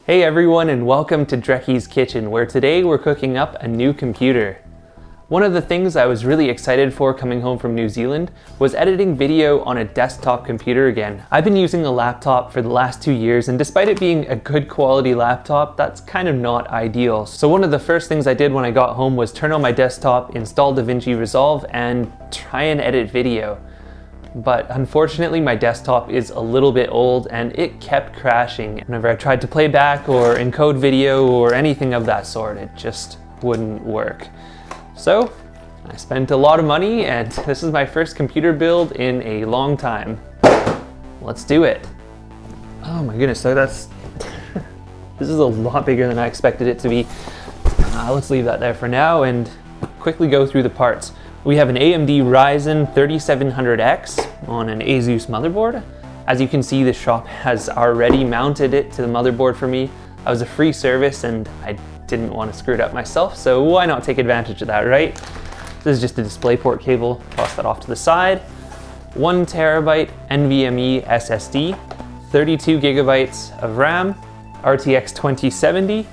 Hey everyone, and welcome to Drecky's Kitchen, where today we're cooking up a new computer. One of the things I was really excited for coming home from New Zealand was editing video on a desktop computer again. I've been using a laptop for the last 2 years, and despite it being a good quality laptop, that's kind of not ideal. So one of the first things I did when I got home was turn on my desktop, install DaVinci Resolve, and try and edit video. But unfortunately my desktop is a little bit old and it kept crashing. Whenever I tried to play back or encode video or anything of that sort, it just wouldn't work. So I spent a lot of money and this is my first computer build in a long time. Let's do it. Oh my goodness, so that's, this is a lot bigger than I expected it to be. Let's leave that there for now and quickly go through the parts. We have an AMD Ryzen 3700X on an Asus motherboard. As you can see, the shop has already mounted it to the motherboard for me. I was a free service and I didn't want to screw it up myself, so why not take advantage of that, right? This is just a DisplayPort cable, toss that off to the side. 1 terabyte NVMe SSD, 32 gigabytes of RAM, RTX 2070,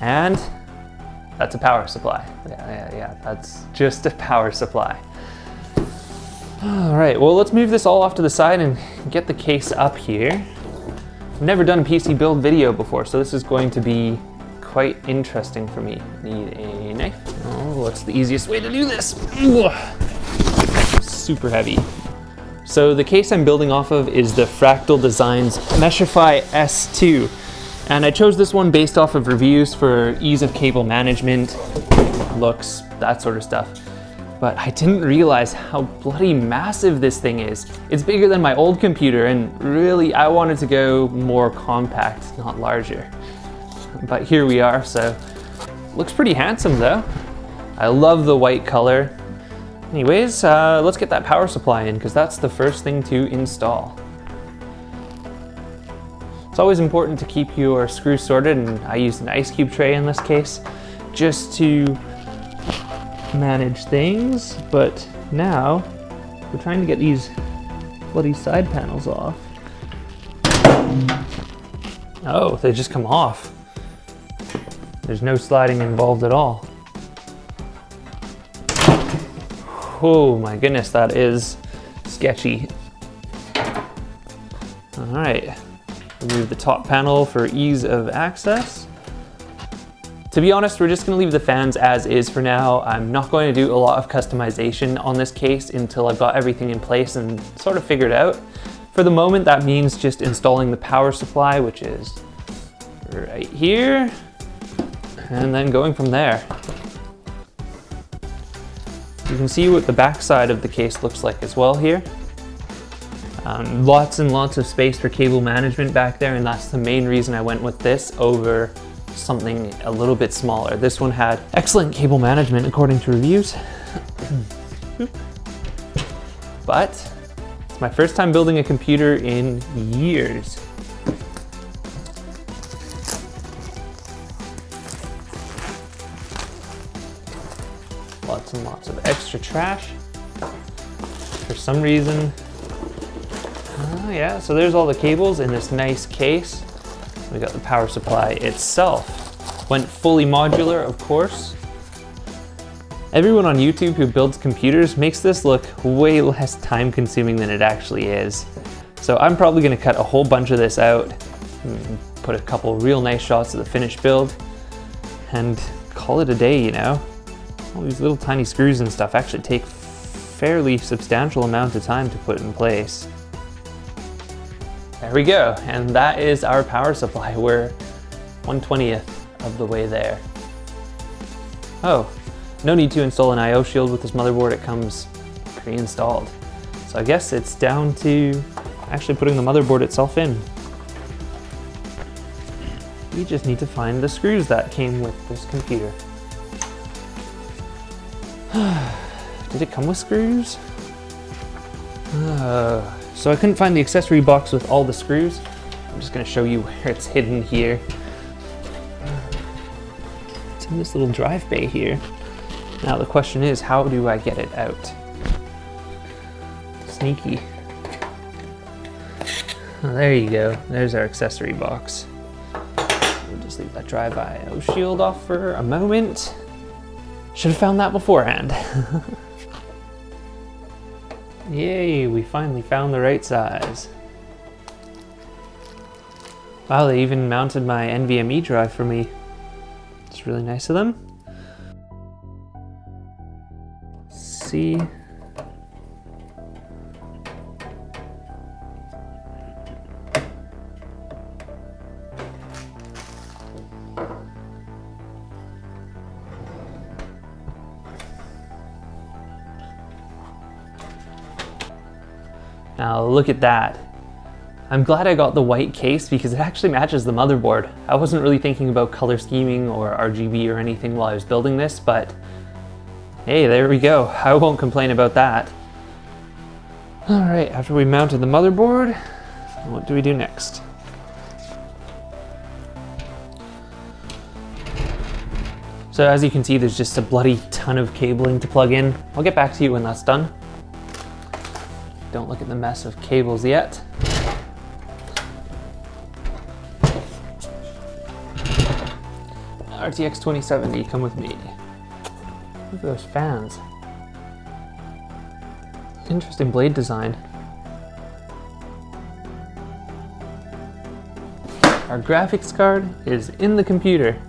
and that's a power supply. Yeah, that's just a power supply. All right, well, let's move this all off to the side and get the case up here. I've never done a PC build video before, so this is going to be quite interesting for me. Need a knife. Oh, what's the easiest way to do this? Super heavy. So the case I'm building off of is the Fractal Designs Meshify S2. And I chose this one based off of reviews for ease of cable management, looks, that sort of stuff. But I didn't realize how bloody massive this thing is. It's bigger than my old computer, and really I wanted to go more compact, not larger. But here we are, so looks pretty handsome though. I love the white color. Anyways, let's get that power supply in, because that's the first thing to install. It's always important to keep your screws sorted, and I used an ice cube tray in this case just to manage things, but now we're trying to get these bloody side panels off. Oh, they just come off. There's no sliding involved at all. Oh my goodness, that is sketchy. All right. Remove the top panel for ease of access. To be honest, we're just gonna leave the fans as is for now. I'm not going to do a lot of customization on this case until I've got everything in place and sort of figured out. For the moment, that means just installing the power supply, which is right here, and then going from there. You can see what the back side of the case looks like as well here. Lots and lots of space for cable management back there, and that's the main reason I went with this over something a little bit smaller. This one had excellent cable management according to reviews. But it's my first time building a computer in years. Lots and lots of extra trash. For some reason, yeah, so there's all the cables in this nice case. We got the power supply itself. Went fully modular, of course. Everyone on YouTube who builds computers makes this look way less time consuming than it actually is. So I'm probably gonna cut a whole bunch of this out, put a couple real nice shots of the finished build, and call it a day, you know? All these little tiny screws and stuff actually take fairly substantial amount of time to put in place. There we go, and that is our power supply. We're 1/20th of the way there. Oh, no need to install an I/O shield with this motherboard. It comes pre-installed. So I guess it's down to actually putting the motherboard itself in. We just need to find the screws that came with this computer. Did it come with screws? So I couldn't find the accessory box with all the screws. I'm just gonna show you where it's hidden here. It's in this little drive bay here. Now the question is, how do I get it out? Sneaky. Oh, there you go. There's our accessory box. We'll just leave that drive IO shield off for a moment. Should have found that beforehand. Yay, we finally found the right size. Wow, they even mounted my NVMe drive for me. It's really nice of them. Let's see. Now look at that. I'm glad I got the white case because it actually matches the motherboard. I wasn't really thinking about color scheming or RGB or anything while I was building this, but hey, there we go. I won't complain about that. All right, after we mounted the motherboard, what do we do next? So as you can see, there's just a bloody ton of cabling to plug in. I'll get back to you when that's done. Don't look at the mess of cables yet. RTX 2070, come with me. Look at those fans. Interesting blade design. Our graphics card is in the computer.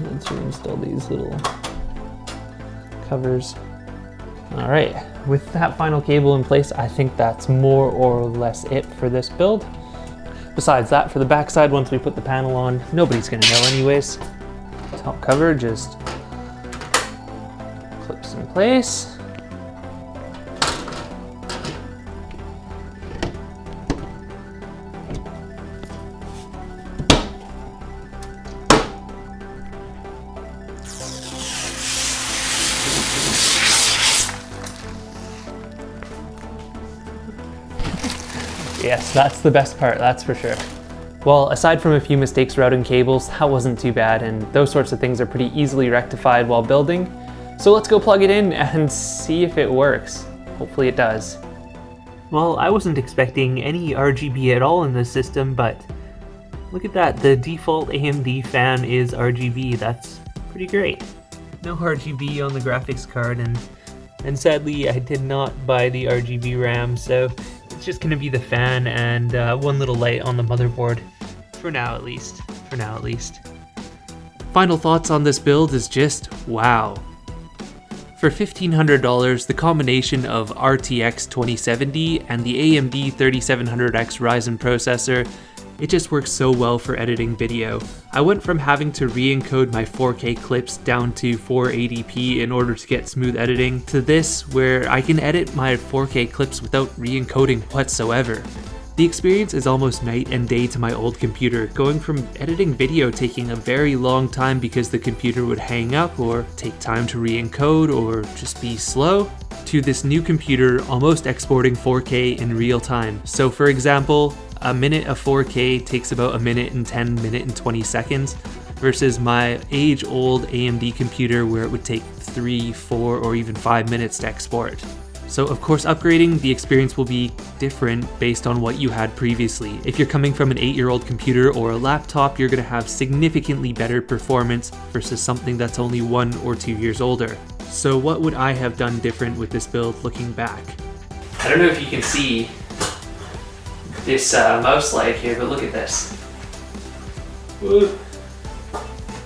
Let's reinstall these little covers. All right, with that final cable in place, I think that's more or less it for this build. Besides that, for the backside, once we put the panel on, nobody's gonna know anyways. Top cover just clips in place. Yes, that's the best part, that's for sure. Well, aside from a few mistakes routing cables, that wasn't too bad, and those sorts of things are pretty easily rectified while building. So let's go plug it in and see if it works. Hopefully it does. Well, I wasn't expecting any RGB at all in this system, but look at that, the default AMD fan is RGB, that's pretty great. No RGB on the graphics card, and sadly I did not buy the RGB RAM, so it's just gonna be the fan and one little light on the motherboard. For now at least. Final thoughts on this build is just wow. For $1,500, the combination of RTX 2070 and the AMD 3700X Ryzen processor, it just works so well for editing video. I went from having to re-encode my 4K clips down to 480p in order to get smooth editing, to this where I can edit my 4K clips without re-encoding whatsoever. The experience is almost night and day to my old computer, going from editing video taking a very long time because the computer would hang up or take time to re-encode or just be slow, to this new computer almost exporting 4K in real time. So for example, a minute of 4K takes about a minute and 10, minute and 20 seconds, versus my age-old AMD computer where it would take 3, 4, or even 5 minutes to export. So of course upgrading, the experience will be different based on what you had previously. If you're coming from an 8-year-old computer or a laptop, you're going to have significantly better performance versus something that's only 1 or 2 years older. So what would I have done different with this build looking back? I don't know if you can see this mouse light here, but look at this. Woo.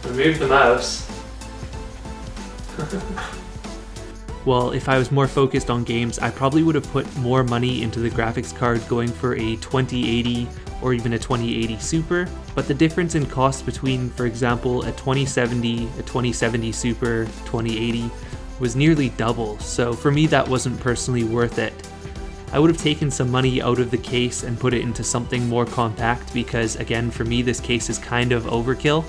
Remove the mouse. Well, if I was more focused on games, I probably would have put more money into the graphics card going for a 2080 or even a 2080 Super, but the difference in cost between, for example, a 2070 Super, 2080 was nearly double, so for me that wasn't personally worth it. I would have taken some money out of the case and put it into something more compact because, again, for me this case is kind of overkill,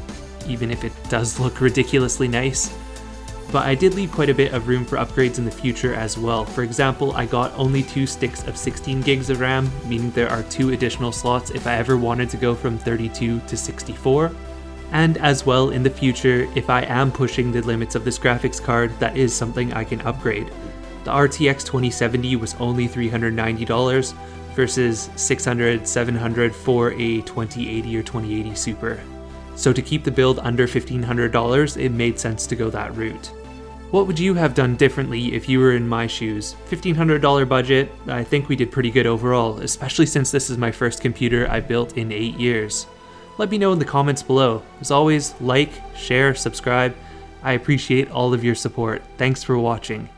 even if it does look ridiculously nice. But I did leave quite a bit of room for upgrades in the future as well. For example, I got only 2 sticks of 16 gigs of RAM, meaning there are 2 additional slots if I ever wanted to go from 32 to 64. And as well, in the future, if I am pushing the limits of this graphics card, that is something I can upgrade. The RTX 2070 was only $390, versus $600, $700 for a 2080 or 2080 Super. So to keep the build under $1,500, it made sense to go that route. What would you have done differently if you were in my shoes? $1,500 budget, I think we did pretty good overall, especially since this is my first computer I built in 8 years. Let me know in the comments below. As always, like, share, subscribe. I appreciate all of your support. Thanks for watching.